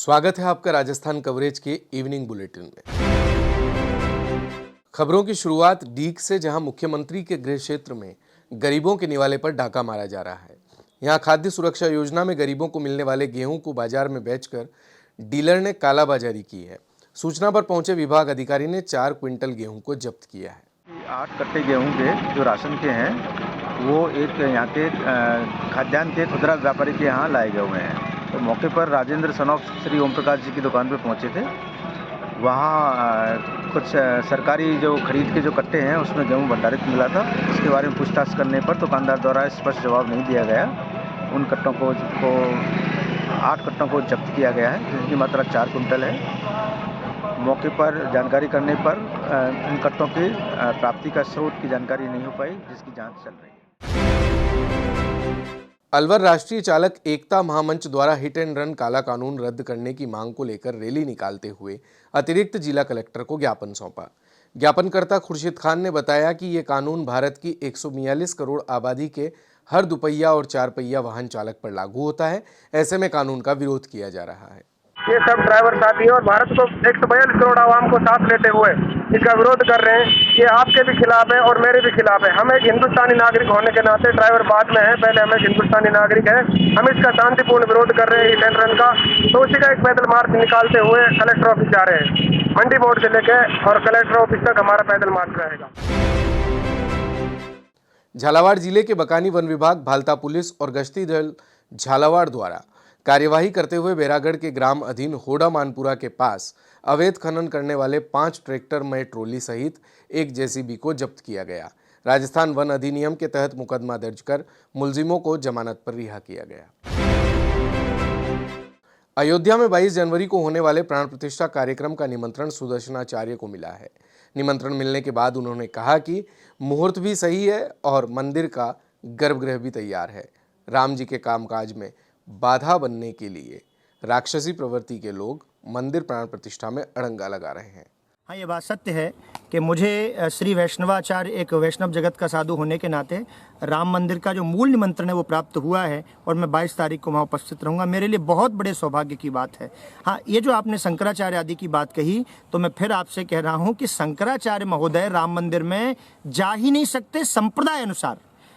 स्वागत है आपका राजस्थान कवरेज के इवनिंग बुलेटिन में। खबरों की शुरुआत डीग से, जहां मुख्यमंत्री के गृह क्षेत्र में गरीबों के निवाले पर डाका मारा जा रहा है। यहां खाद्य सुरक्षा योजना में गरीबों को मिलने वाले गेहूं को बाजार में बेचकर डीलर ने कालाबाजारी की है। सूचना पर पहुंचे विभाग अधिकारी ने 4 क्विंटल गेहूं को जब्त किया है। 8 कट्टे गेहूं के जो राशन के हैं वो एक यहाँ के खाद्यान्न के खुदरा व्यापारी के यहाँ लाए गए हुए हैं। तो मौके पर राजेंद्र सन ऑफ श्री ओम प्रकाश जी की दुकान पे पहुँचे थे। वहाँ कुछ सरकारी जो खरीद के जो कट्टे हैं उसमें गेहूं भंडारित मिला था। इसके बारे में पूछताछ करने पर दुकानदार द्वारा स्पष्ट जवाब नहीं दिया गया। उन कट्टों को 8 कट्टों को जब्त किया गया है, जिनकी मात्रा 4 कुंटल है। मौके पर जानकारी करने पर इन कट्टों की प्राप्ति का स्रोत की जानकारी नहीं हो पाई, जिसकी जांच चल रही है। अलवर राष्ट्रीय चालक एकता महामंच द्वारा हिट एंड रन काला कानून रद्द करने की मांग को लेकर रैली निकालते हुए अतिरिक्त जिला कलेक्टर को ज्ञापन सौंपा। ज्ञापनकर्ता खुर्शीद खान ने बताया कि ये कानून भारत की 142 करोड़ आबादी के हर दुपहिया और 4 पहिया वाहन चालक पर लागू होता है। ऐसे में कानून का विरोध किया जा रहा है। ये सब ड्राइवर साथी और भारत को 142 करोड़ आवाम को साथ लेते हुए इसका विरोध कर रहे हैं। ये आपके भी खिलाफ है और मेरे भी खिलाफ है। हम एक हिंदुस्तानी नागरिक होने के नाते, ड्राइवर बाद में है, पहले हम एक हिंदुस्तानी नागरिक हैं। हम इसका शांतिपूर्ण विरोध कर रहे हैं हिट एंड रन का। तो उसी का एक पैदल मार्च निकालते हुए कलेक्टर ऑफिस जा रहे हैं। मंडी बोर्ड से लेके और कलेक्टर ऑफिस तक हमारा पैदल मार्च रहेगा। झालावाड़ जिले के बकानी वन विभाग, भालता पुलिस और गश्ती दल झालावाड़ द्वारा कार्यवाही करते हुए बैरागढ़ के ग्राम अधीन होड़ा मानपुरा के पास अवैध खनन करने वाले 5 ट्रैक्टर में ट्रॉली सहित एक जेसीबी को जब्त किया गया। राजस्थान वन अधिनियम के तहत मुकदमा दर्ज कर मुलजिमों को जमानत पर रिहा किया गया। अयोध्या में 22 जनवरी को होने वाले प्राण प्रतिष्ठा कार्यक्रम का निमंत्रण सुदर्शनाचार्य को मिला है। निमंत्रण मिलने के बाद उन्होंने कहा कि मुहूर्त भी सही है और मंदिर का गर्भगृह भी तैयार है। राम जी के कामकाज में बाधा बनने के लिए राक्षसी प्रवृत्ति के लोग मंदिर प्राण प्रतिष्ठा में अड़ंगा लगा रहे हैं। हाँ, ये बात सत्य है कि मुझे श्री वैष्णवाचार्य, एक वैष्णव जगत का साधु होने के नाते, राम मंदिर का जो मूल निमंत्रण है वो प्राप्त हुआ है और मैं 22 तारीख को वहाँ उपस्थित रहूँगा। मेरे लिए बहुत बड़े सौभाग्य की बात है। हाँ, ये जो आपने शंकराचार्य आदि की बात कही, तो मैं फिर आपसे कह रहा हूँ कि शंकराचार्य महोदय राम मंदिर में जा ही नहीं सकते। संप्रदाय अनुसार,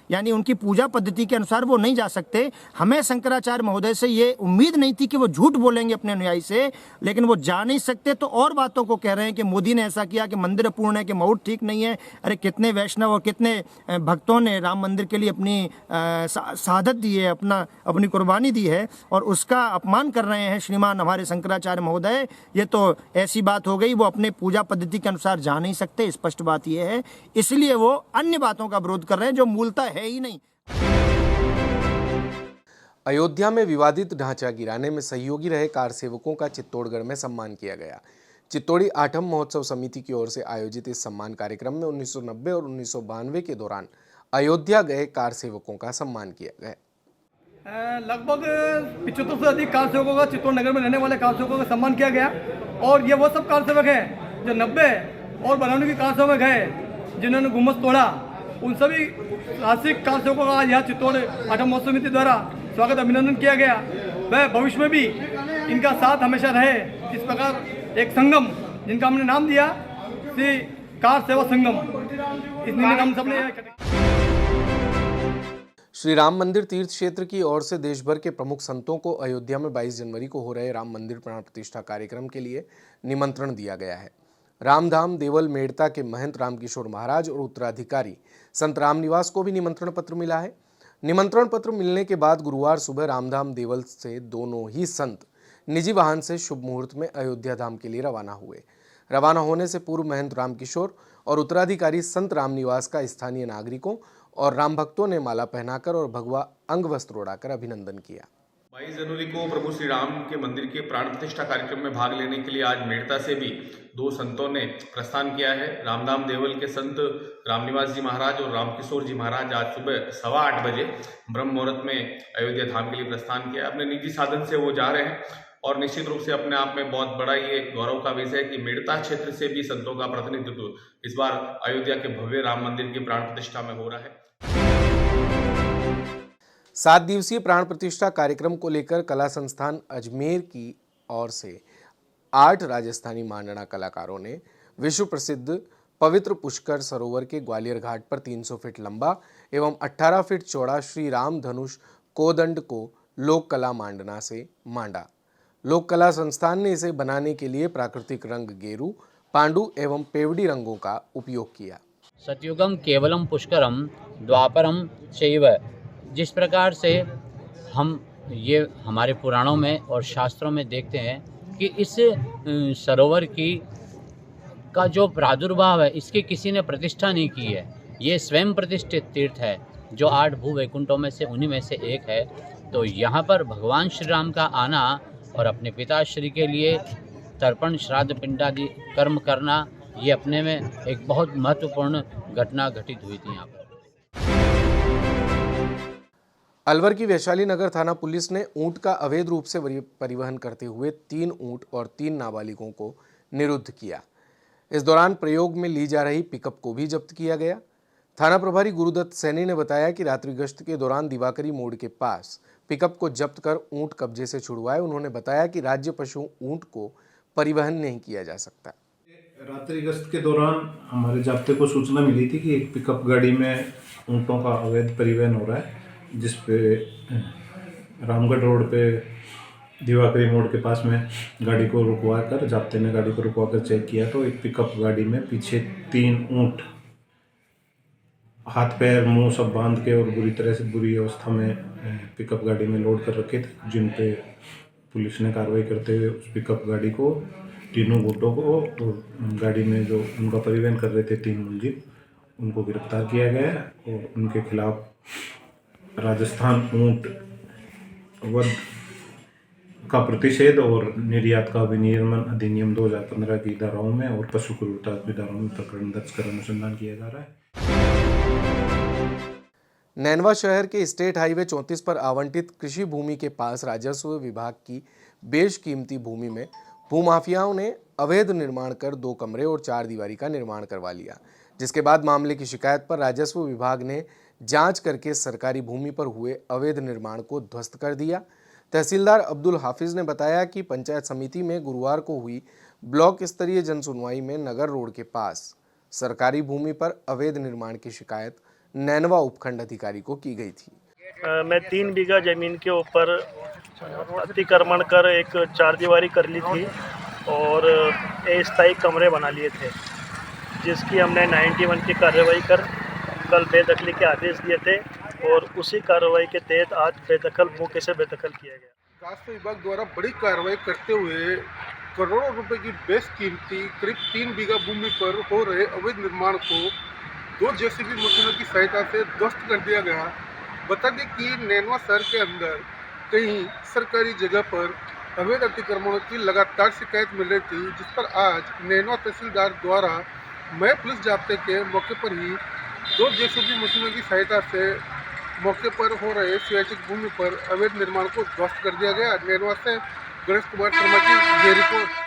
यानी उनकी पूजा पद्धति के अनुसार वो नहीं जा सकते। हमें शंकराचार्य महोदय से ये उम्मीद नहीं थी कि वो झूठ बोलेंगे अपने अनुयायी से, लेकिन वो जा नहीं सकते तो और बातों को कह रहे हैं कि मोदी ने ऐसा किया, कि मंदिर अपूर्ण है, कि मुहूर्त ठीक नहीं है। अरे कितने वैष्णव और कितने भक्तों ने राम मंदिर के लिए अपनी शहादत दी है, अपनी कुर्बानी दी है, और उसका अपमान कर रहे हैं श्रीमान हमारे शंकराचार्य महोदय। ये तो ऐसी बात हो गई, वो अपने पूजा पद्धति के अनुसार जा नहीं सकते, स्पष्ट बात यह है। इसलिए वो अन्य बातों का विरोध कर रहे हैं जो मूलतः है ही नहीं। अयोध्या में विवादित ढांचा गिराने में सहयोगी रहे कार सेवकों का चित्तौड़गढ़ में सम्मान किया गया। चित्तौड़ी आठम महोत्सव समिति की ओर से आयोजित इस सम्मान कार्यक्रम में 1990 और 1992 के दौरान अयोध्या गए कार सेवकों का सम्मान किया गया। लगभग 75 से अधिक कार सेवकों का चित्तौड़ नगर में रहने वाले कार सेवकों का सम्मान किया गया। और ये वो सब कार सेवक हैं जो 90 और 92 की कार सेवक हैं जिन्होंने गुम्बद तोड़ा। उन सभी क्लासिक कार सेवकों का आज यहाँ चित्तौड़ आठम महोत्सव समिति द्वारा स्वागत अभिनंदन किया गया। वह भविष्य में भी इनका साथ हमेशा रहे। इस प्रकार एक संगम जिनका हमने नाम दिया श्री कार सेवा संगम, इस नाम सबने। श्री राम मंदिर तीर्थ क्षेत्र की ओर से देश भर के प्रमुख संतों को अयोध्या में 22 जनवरी को हो रहे राम मंदिर प्राण प्रतिष्ठा कार्यक्रम के लिए निमंत्रण दिया गया है। रामधाम देवल मेड़ता के महंत रामकिशोर महाराज और उत्तराधिकारी संत रामनिवास को भी निमंत्रण पत्र मिला है। निमंत्रण पत्र मिलने के बाद गुरुवार सुबह रामधाम देवल से दोनों ही संत निजी वाहन से शुभ मुहूर्त में अयोध्या धाम के लिए रवाना हुए। रवाना होने से पूर्व महंत रामकिशोर और उत्तराधिकारी संत रामनिवास का स्थानीय नागरिकों और राम भक्तों ने माला पहनाकर और भगवा अंग वस्त्र उड़ाकर अभिनंदन किया। 22 जनवरी को प्रभु श्री राम के मंदिर के प्राण प्रतिष्ठा कार्यक्रम में भाग लेने के लिए आज मेड़ता से भी 2 संतों ने प्रस्थान किया है। रामधाम देवल के संत रामनिवास जी महाराज और रामकिशोर जी महाराज आज सुबह 8:15 बजे ब्रह्म मुहूर्त में अयोध्या धाम के लिए प्रस्थान किया। अपने निजी साधन से वो जा रहे हैं और निश्चित रूप से अपने आप में बहुत बड़ा ये गौरव का विषय है कि मेड़ता क्षेत्र से भी संतों का प्रतिनिधित्व इस बार अयोध्या के भव्य राम मंदिर की प्राण प्रतिष्ठा में हो रहा है। 7 दिवसीय प्राण प्रतिष्ठा कार्यक्रम को लेकर कला संस्थान अजमेर की ओर से 8 राजस्थानी मांडना कलाकारों ने विश्व प्रसिद्ध पवित्र पुष्कर सरोवर के ग्वालियर घाट पर 300 फीट लंबा एवं 18 फीट चौड़ा श्री राम धनुष कोदंड को लोक कला मांडना से मांडा। लोक कला संस्थान ने इसे बनाने के लिए प्राकृतिक रंग गेरू, पांडु एवं पेवड़ी रंगों का उपयोग किया। सतयुगम केवलम पुष्करम द्वापरम चैव, जिस प्रकार से हम ये हमारे पुराणों में और शास्त्रों में देखते हैं कि इस सरोवर का जो प्रादुर्भाव है इसकी किसी ने प्रतिष्ठा नहीं की है। ये स्वयं प्रतिष्ठित तीर्थ है जो 8 भू वैकुंठों में से उन्हीं में से एक है। तो यहाँ पर भगवान श्री राम का आना और अपने पिताश्री के लिए तर्पण श्राद्ध पिंडादि कर्म करना, ये अपने में एक बहुत महत्वपूर्ण घटना घटित हुई थी यहाँ पर। अलवर की वैशाली नगर थाना पुलिस ने ऊंट का अवैध रूप से परिवहन करते हुए 3 ऊंट और 3 नाबालिगों को निरुद्ध किया। इस दौरान प्रयोग में ली जा रही पिकअप को भी जब्त किया गया। थाना प्रभारी गुरुदत्त सैनी ने बताया कि रात्रि गश्त के दौरान दिवाकरी मोड़ के पास पिकअप को जब्त कर ऊंट कब्जे से छुड़वाए। उन्होंने बताया कि राज्य पशु ऊंट को परिवहन नहीं किया जा सकता। रात्रि गश्त के दौरान हमारे जाब्ते को सूचना मिली थी कि एक पिकअप गाड़ी में ऊंटों का अवैध परिवहन हो रहा है, जिस पे रामगढ़ रोड पे दिवाकरी मोड़ के पास में गाड़ी को रुकवा कर जाब्ते ने गाड़ी को रुकवा कर चेक किया तो एक पिकअप गाड़ी में पीछे 3 ऊंट हाथ पैर मुंह सब बांध के और बुरी तरह से बुरी अवस्था में पिकअप गाड़ी में लोड कर रखे थे, जिन पे पुलिस ने कार्रवाई करते हुए उस पिकअप गाड़ी को, तीनों ऊँटों को और गाड़ी में जो उनका परिवहन कर रहे थे 3 मुलजिम, उनको गिरफ्तार किया गया और उनके खिलाफ राजस्थान ऊँट वध का प्रतिषेध और निर्यात का विनिर्माण अधिनियम 2015 की धाराओं में और पशु क्रूरता की धाराओं में प्रकरण दर्ज कर अनुसंधान किया जा रहा है। नैनवा शहर के स्टेट हाईवे 34 पर आवंटित कृषि भूमि के पास राजस्व विभाग की बेशकीमती भूमि में भूमाफियाओं ने अवैध निर्माण कर 2 कमरे और 4 दीवारी का निर्माण करवा लिया, जिसके बाद मामले की शिकायत पर राजस्व विभाग ने जांच करके सरकारी भूमि पर हुए अवैध निर्माण को ध्वस्त कर दिया। तहसीलदार अब्दुल हाफिज ने बताया कि पंचायत समिति में गुरुवार को हुई ब्लॉक स्तरीय जनसुनवाई में नगर रोड के पास सरकारी भूमि पर अवैध निर्माण की शिकायत नैनवा उपखंड अधिकारी को की गई थी। मैं 3 बीघा जमीन के ऊपर अतिक्रमण कर एक 4 दीवारी कर ली थी और अस्थायी कमरे बना लिए थे, जिसकी हमने 91 की कार्रवाई कर कल बेदखली के आदेश दिए थे और उसी कार्रवाई के तहत आज बेदखल मौके से बेदखल किया गया। राजस्व विभाग द्वारा बड़ी कार्रवाई करते हुए करोड़ों रुपए की बेशकीमती करीब 3 बीघा भूमि पर हो रहे अवैध निर्माण को 2 जेसीबी मशीनों की सहायता से ध्वस्त कर दिया गया। बता दें कि नैनवा शहर के अंदर कई सरकारी जगह पर अवैध अतिक्रमणों की लगातार शिकायत मिल रही थी, जिस पर आज नैनवा तहसीलदार द्वारा मैं पुलिस जाब्ते के मौके पर ही 2 जेसीबी मशीनों की सहायता से मौके पर हो रहे स्वैच्छिक भूमि पर अवैध निर्माण को ध्वस्त कर दिया गया। नैनवा से गणेश कुमार शर्मा की ये रिपोर्ट।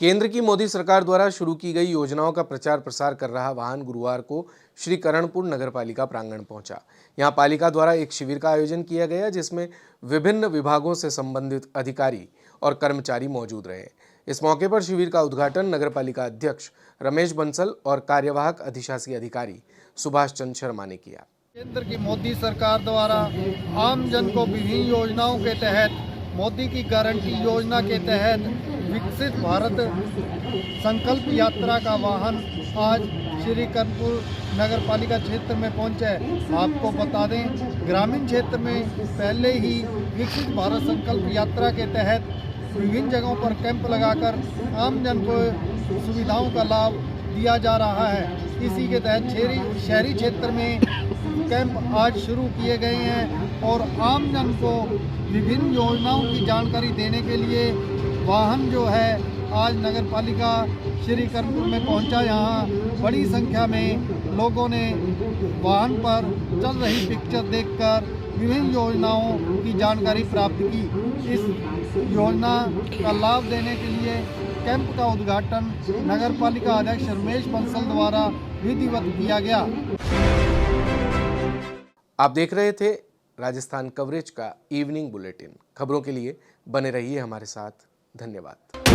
केंद्र की मोदी सरकार द्वारा शुरू की गई योजनाओं का प्रचार प्रसार कर रहा वाहन गुरुवार को श्री करणपुर नगरपालिका प्रांगण पहुंचा। यहां पालिका द्वारा एक शिविर का आयोजन किया गया, जिसमें विभिन्न विभागों से संबंधित अधिकारी और कर्मचारी मौजूद रहे। इस मौके पर शिविर का उद्घाटन नगरपालिका अध्यक्ष रमेश बंसल और कार्यवाहक अधिशासी अधिकारी सुभाष चंद्र शर्मा ने किया। केंद्र की मोदी सरकार द्वारा आम जन को विभिन्न योजनाओं के तहत मोदी की गारंटी योजना के तहत विकसित भारत संकल्प यात्रा का वाहन आज श्री करणपुर नगर पालिका क्षेत्र में पहुंचा है। आपको बता दें, ग्रामीण क्षेत्र में पहले ही विकसित भारत संकल्प यात्रा के तहत विभिन्न जगहों पर कैंप लगाकर आम जन को सुविधाओं का लाभ दिया जा रहा है। इसी के तहत शहरी क्षेत्र में कैंप आज शुरू किए गए हैं और आम जन को विभिन्न योजनाओं की जानकारी देने के लिए वाहन जो है आज नगर पालिका श्री करणपुर में पहुंचा। यहाँ बड़ी संख्या में लोगों ने वाहन पर चल रही पिक्चर देखकर विभिन्न योजनाओं की जानकारी प्राप्त की। इस योजना का लाभ देने के लिए कैंप का उद्घाटन नगर पालिका अध्यक्ष रमेश बंसल द्वारा विधिवत किया गया। आप देख रहे थे राजस्थान कवरेज का इवनिंग बुलेटिन। खबरों के लिए बने रहिए हमारे साथ। धन्यवाद।